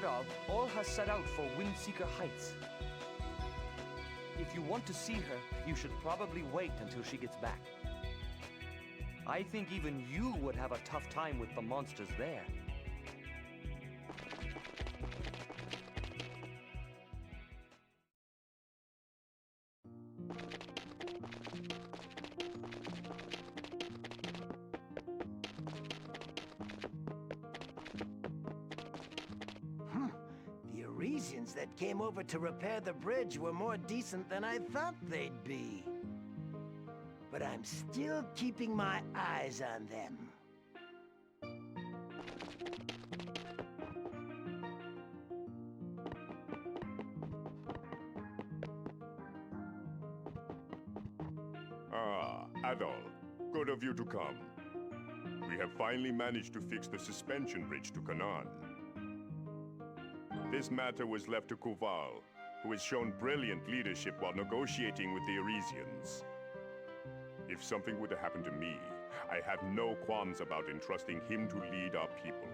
Adolf all has set out for Windseeker Heights. If you want to see her, you should probably wait until she gets back. I think even you would have a tough time with the monsters there. That came over to repair the bridge were more decent than I thought they'd be. But I'm still keeping my eyes on them. Ah, Adol. Good of you to come. We have finally managed to fix the suspension bridge to Canaan. This matter was left to Kuval, who has shown brilliant leadership while negotiating with the Arisians. If something were to happen to me, I have no qualms about entrusting him to lead our people.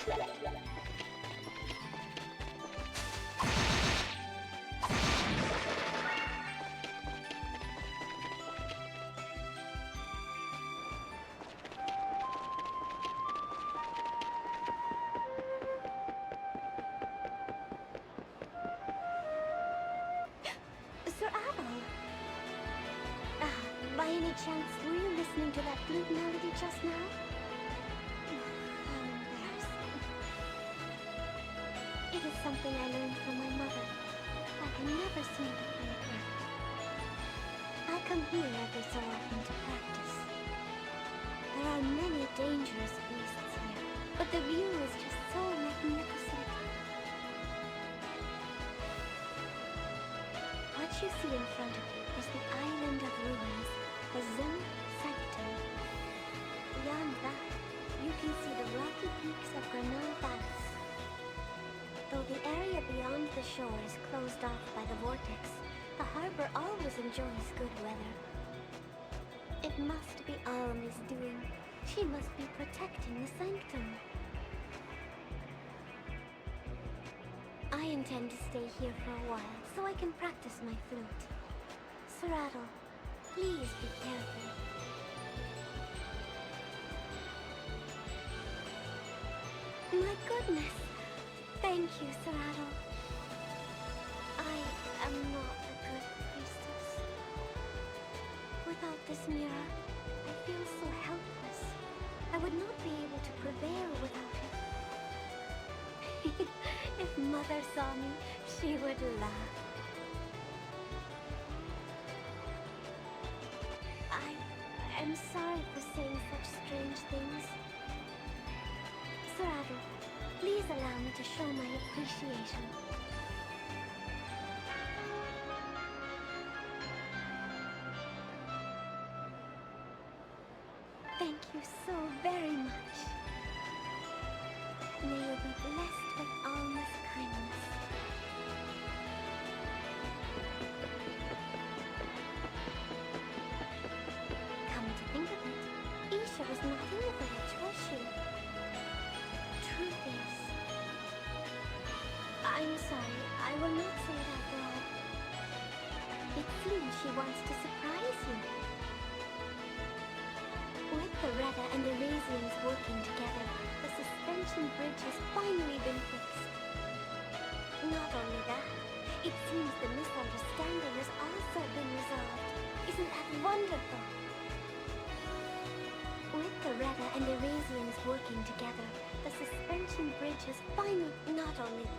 Sir Adol! By any chance, were you listening to that flute melody just now? How embarrassing. It is something I learned from my mother. I can never seem to play it right. I come here every so often to practice. There are many dangerous beasts here, but the view is just so magnificent. What you see in front of you is the island of ruins, the Zim Sanctum. Beyond that, you can see the rocky peaks of Granada Pass. Though the area beyond the shore is closed off by the vortex, the harbor always enjoys good weather. It must be Almi's doing. She must be protecting the sanctum. I intend to stay here for a while, so I can practice my flute. Sir Adol, please be careful. My goodness! Thank you, Sir Adol. I am not a good priestess. Without this mirror, I feel so helpless. I would not be able to prevail without it. If Mother saw me, she would laugh. I'm sorry for saying such strange things. Sir Adol, please allow me to show my appreciation. Thank you so very much. May you be blessed with Alma's kindness. Come to think of it, Isha was not in the village, was she? Truth is... I'm sorry, I will not say it after all. It seems she wants to surprise you. With the Reda and the Razians working together, the suspension bridge has finally been fixed. Not only that, it seems the misunderstanding has also been resolved. Isn't that wonderful? With the Reda and the Razians working together, the suspension bridge has finally... Not only...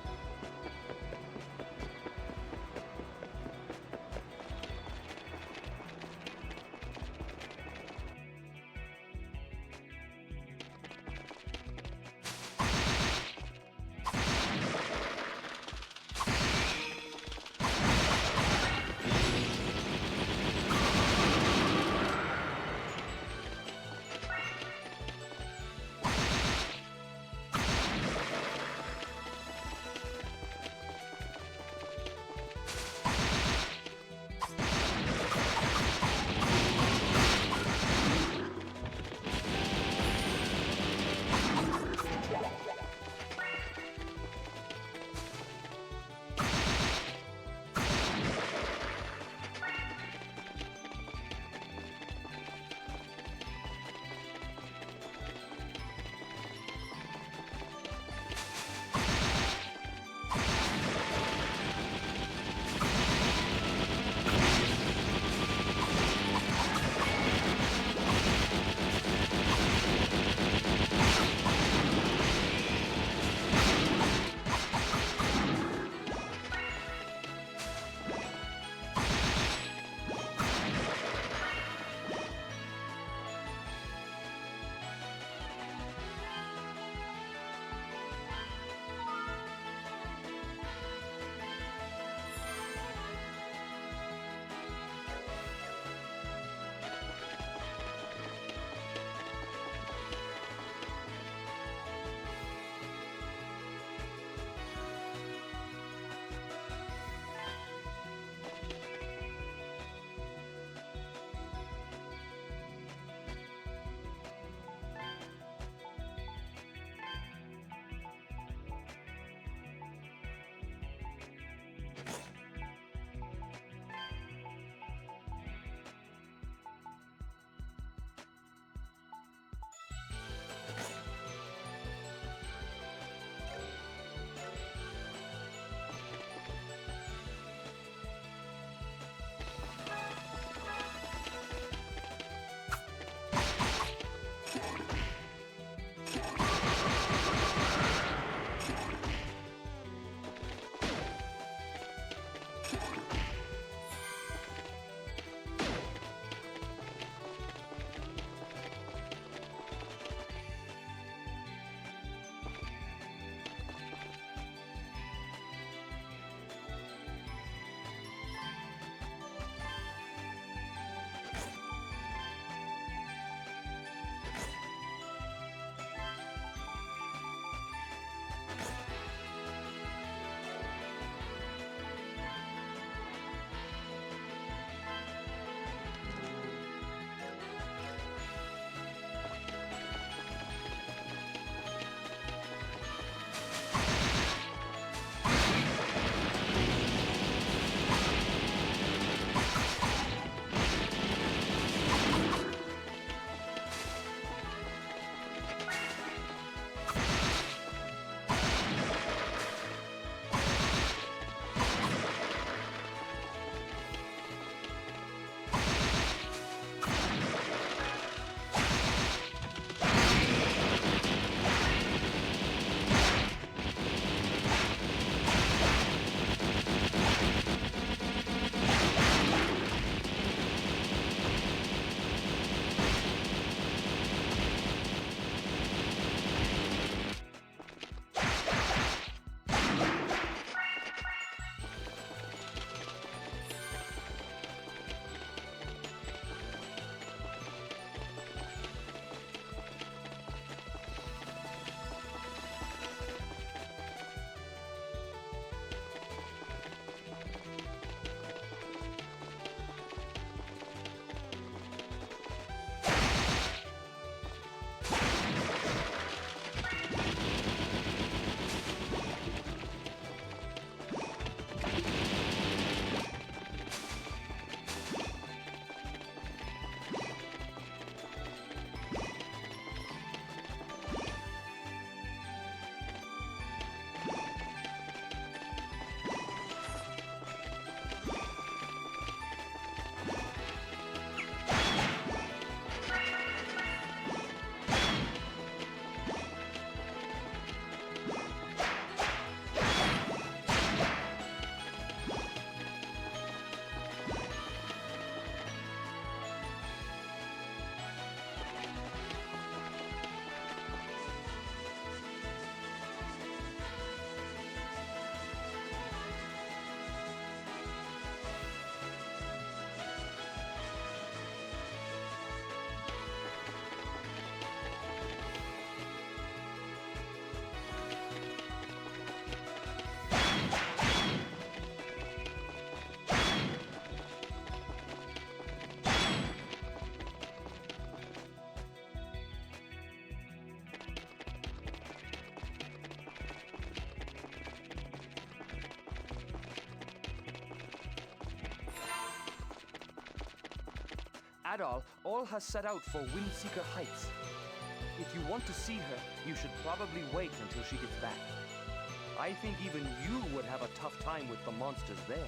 Adol, all has set out for Windseeker Heights. If you want to see her, you should probably wait until she gets back. I think even you would have a tough time with the monsters there.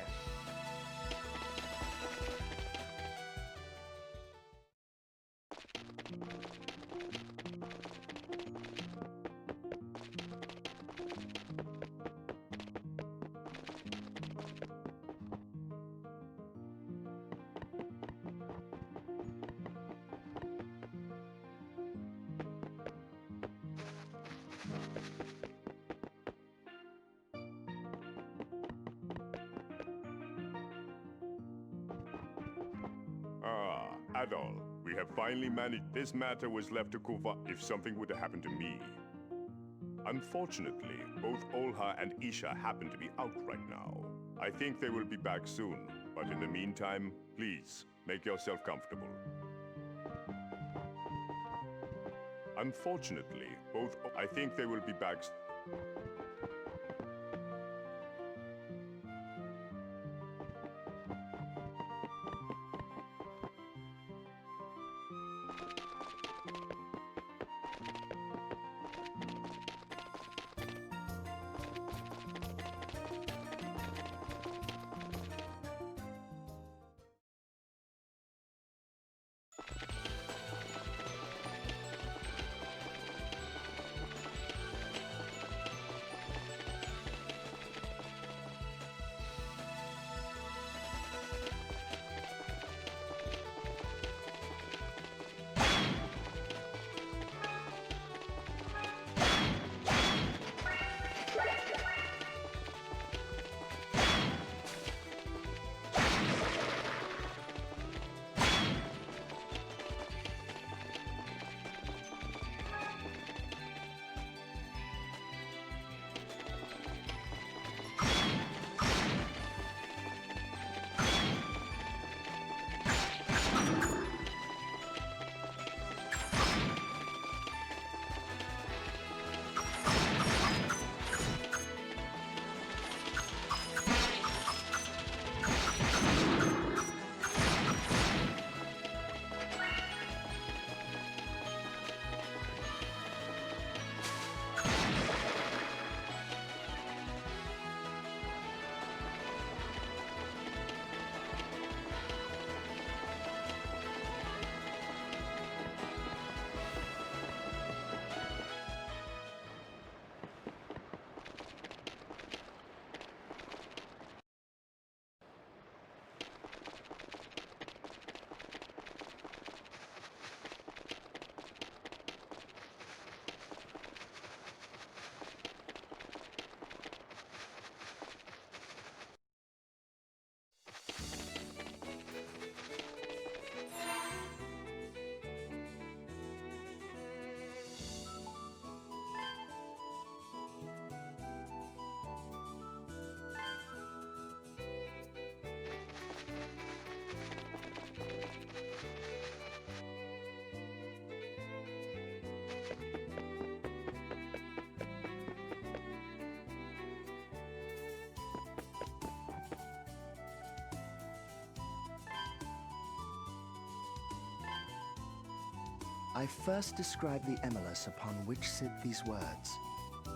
Ah, Adol, we have finally managed. This matter was left to Kuva if something would have happened to me. Unfortunately, both Olha and Isha happen to be out right now. I think they will be back soon, but in the meantime, please, make yourself comfortable. Unfortunately, I think they will be back. I first describe the emulus upon which sit these words.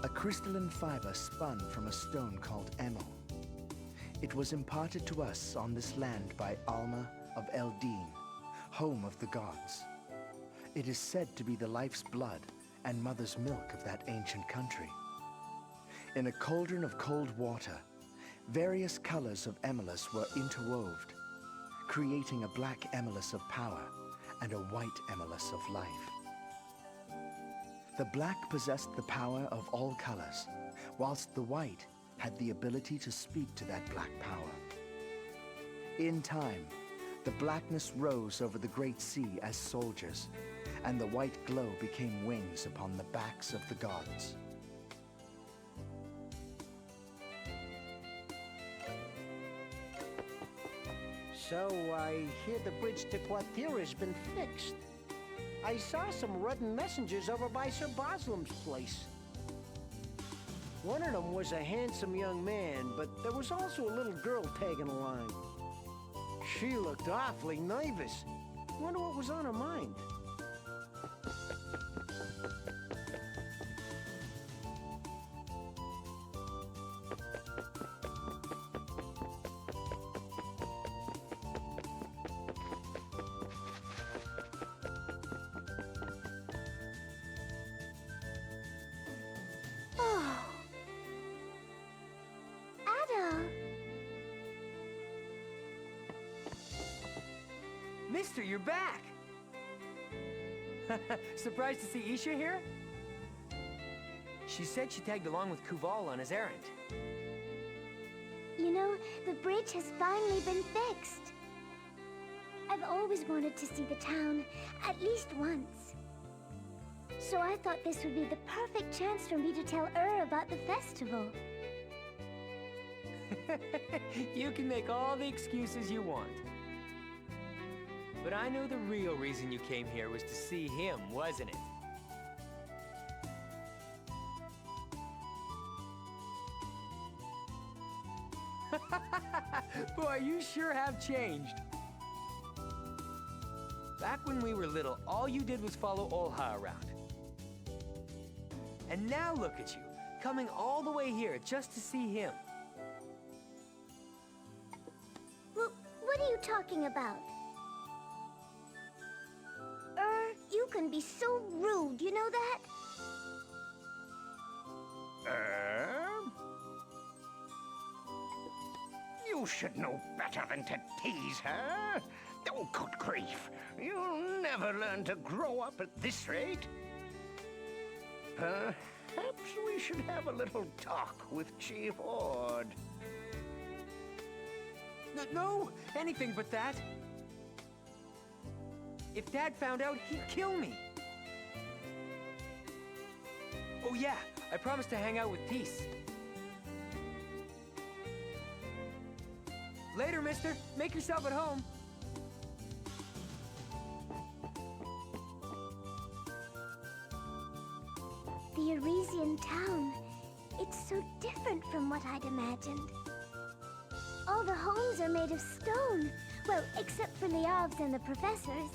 A crystalline fiber spun from a stone called emul. It was imparted to us on this land by Alma of Eldin, home of the gods. It is said to be the life's blood and mother's milk of that ancient country. In a cauldron of cold water, various colors of emulus were interwoved, creating a black emulus of power and a white emulus of life. The black possessed the power of all colors, whilst the white had the ability to speak to that black power. In time, the blackness rose over the great sea as soldiers, and the white glow became wings upon the backs of the gods. So I hear the bridge to Quathira's been fixed. I saw some Rudden messengers over by Sir Boslam's place. One of them was a handsome young man, but there was also a little girl tagging along. She looked awfully nervous. Wonder what was on her mind. Oh. Ada! Mister, you're back! Surprised to see Isha here? She said she tagged along with Kuval on his errand. You know, the bridge has finally been fixed. I've always wanted to see the town, at least once. So I thought this would be the perfect chance for me to tell about the festival. You can make all the excuses you want. But I know the real reason you came here was to see him, wasn't it? Boy, you sure have changed. Back when we were little, all you did was follow Olha around. And now look at you, coming all the way here just to see him. Well, what are you talking about? You can be so rude, you know that? You should know better than to tease her. Oh, good grief. You'll never learn to grow up at this rate. Perhaps we should have a little talk with Chief Ord. No, anything but that. If Dad found out, he'd kill me. Oh yeah, I promised to hang out with Peace. Later, mister. Make yourself at home. The Arisian town. It's so different from what I'd imagined. All the homes are made of stone. Well, except for Liav's and the professors.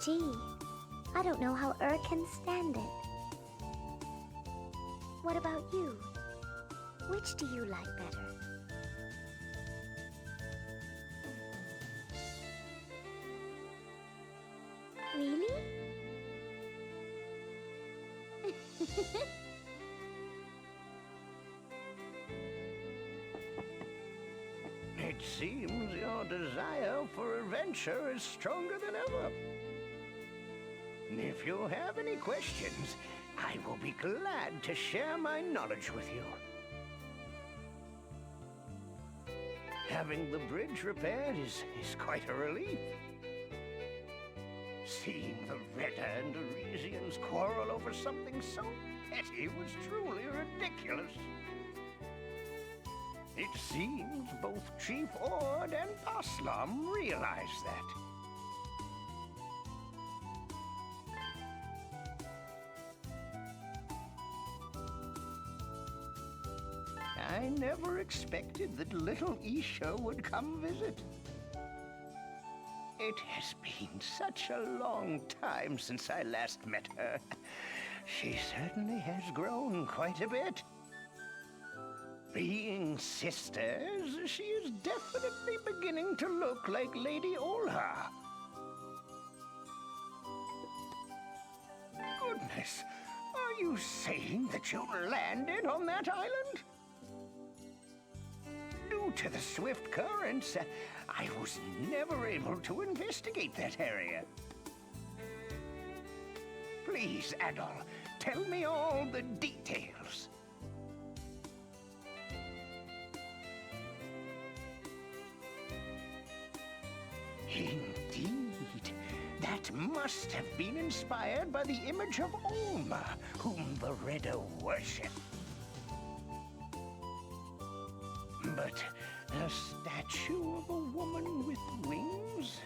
Gee, I don't know how can stand it. What about you? Which do you like better? Really? It seems your desire for adventure is stronger than ever. If you have any questions, I will be glad to share my knowledge with you. Having the bridge repaired is quite a relief. Seeing the Redder and Arisians quarrel over something so petty was truly ridiculous. It seems both Chief Ord and Aslam realize that. I never expected that little Isha would come visit. It has been such a long time since I last met her. She certainly has grown quite a bit. Being sisters, she is definitely beginning to look like Lady Olha. Goodness, are you saying that you landed on that island? Due to the swift currents, I was never able to investigate that area. Please, Adol, tell me all the details. Indeed. That must have been inspired by the image of Olma, whom the Redder worship. But a statue of a woman with wings?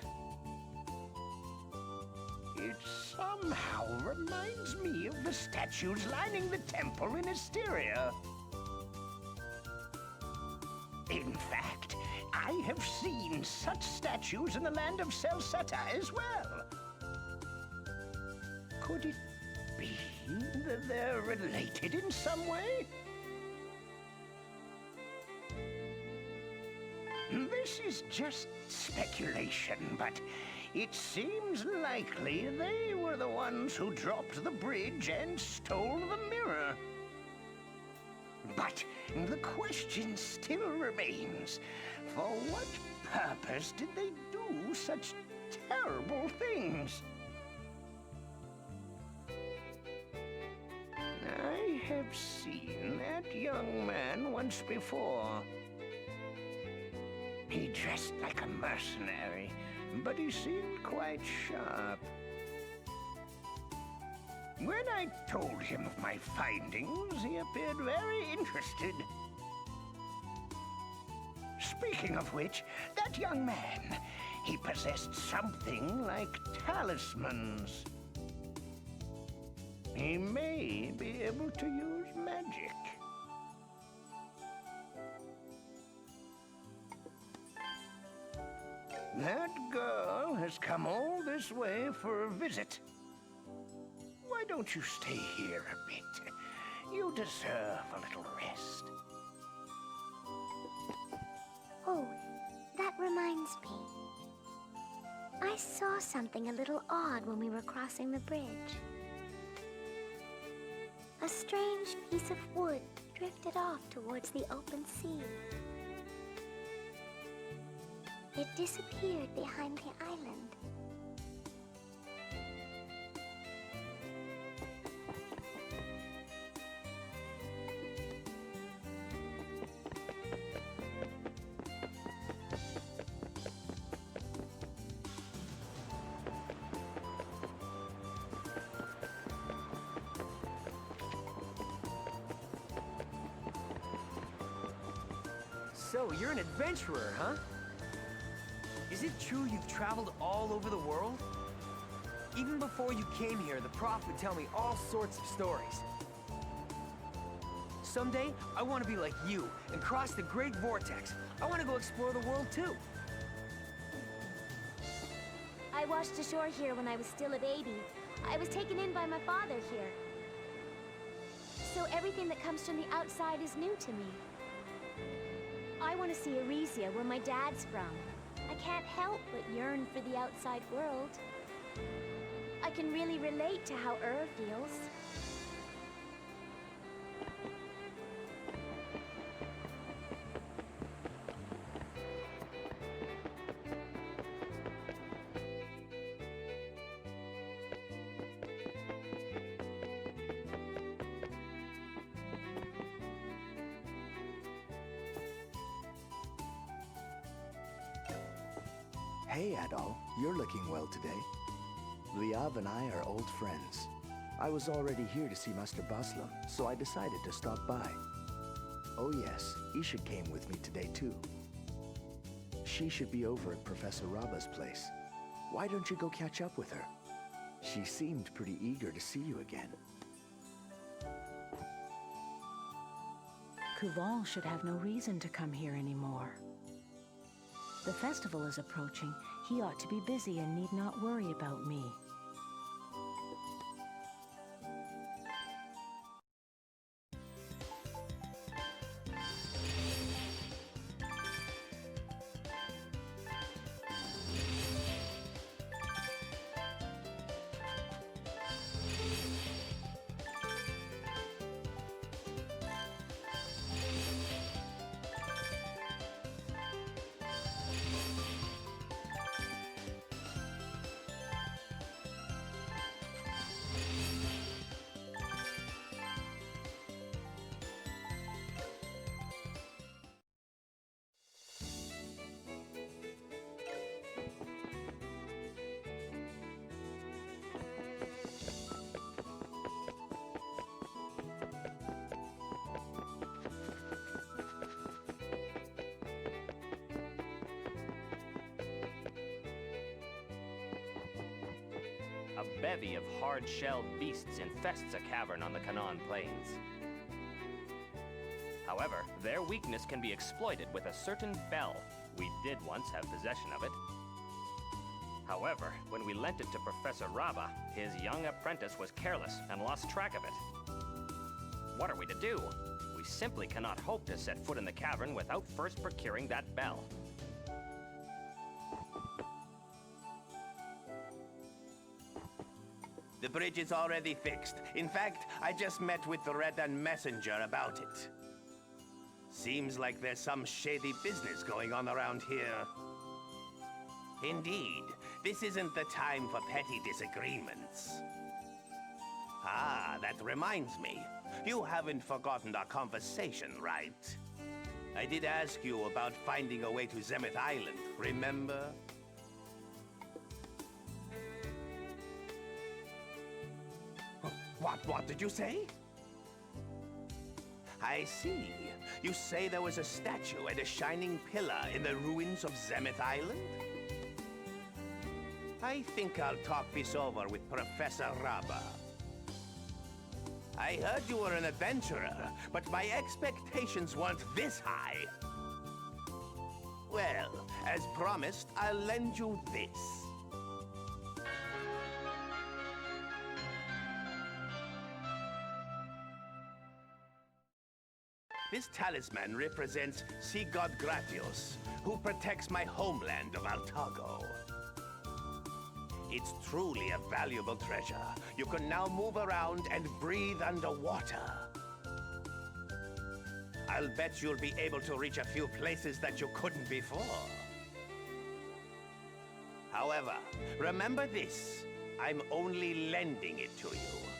It somehow reminds me of the statues lining the temple in Asteria. In fact, I have seen such statues in the land of Celseta as well. Could it be that they're related in some way? This is just speculation, but it seems likely they were the ones who dropped the bridge and stole the mirror. But the question still remains, for what purpose did they do such terrible things? I have seen that young man once before. He dressed like a mercenary, but he seemed quite sharp. When I told him of my findings, he appeared very interested. Speaking of which, that young man, he possessed something like talismans. He may be able to use magic. That girl has come all this way for a visit. Why don't you stay here a bit? You deserve a little rest. Oh, that reminds me. I saw something a little odd when we were crossing the bridge. A strange piece of wood drifted off towards the open sea. It disappeared behind the island. So, you're an adventurer, huh? Is it true you've traveled all over the world? Even before you came here, the Prof would tell me all sorts of stories. Someday, I want to be like you and cross the Great Vortex. I want to go explore the world, too. I washed ashore here when I was still a baby. I was taken in by my father here. So everything that comes from the outside is new to me. I want to see Arisia, where my dad's from. I can't help but yearn for the outside world. I can really relate to how feels. Hey, Adol, you're looking well today. Liav and I are old friends. I was already here to see Master Baslam, so I decided to stop by. Oh yes, Isha came with me today too. She should be over at Professor Rabba's place. Why don't you go catch up with her? She seemed pretty eager to see you again. Kuval should have no reason to come here anymore. The festival is approaching. He ought to be busy and need not worry about me. A bevy of hard-shelled beasts infests a cavern on the Canaan Plains. However, their weakness can be exploited with a certain bell. We did once have possession of it. However, when we lent it to Professor Raba, his young apprentice was careless and lost track of it. What are we to do? We simply cannot hope to set foot in the cavern without first procuring that bell. The bridge is already fixed. In fact, I just met with the Redan messenger about it. Seems like there's some shady business going on around here. Indeed, this isn't the time for petty disagreements. Ah, that reminds me. You haven't forgotten our conversation, right? I did ask you about finding a way to Zemeth Island, remember? What did you say? I see. You say there was a statue and a shining pillar in the ruins of Zemeth Island? I think I'll talk this over with Professor Raba. I heard you were an adventurer, but my expectations weren't this high. Well, as promised, I'll lend you this. This talisman represents Sea God Gratios, who protects my homeland of Altago. It's truly a valuable treasure. You can now move around and breathe underwater. I'll bet you'll be able to reach a few places that you couldn't before. However, remember this. I'm only lending it to you.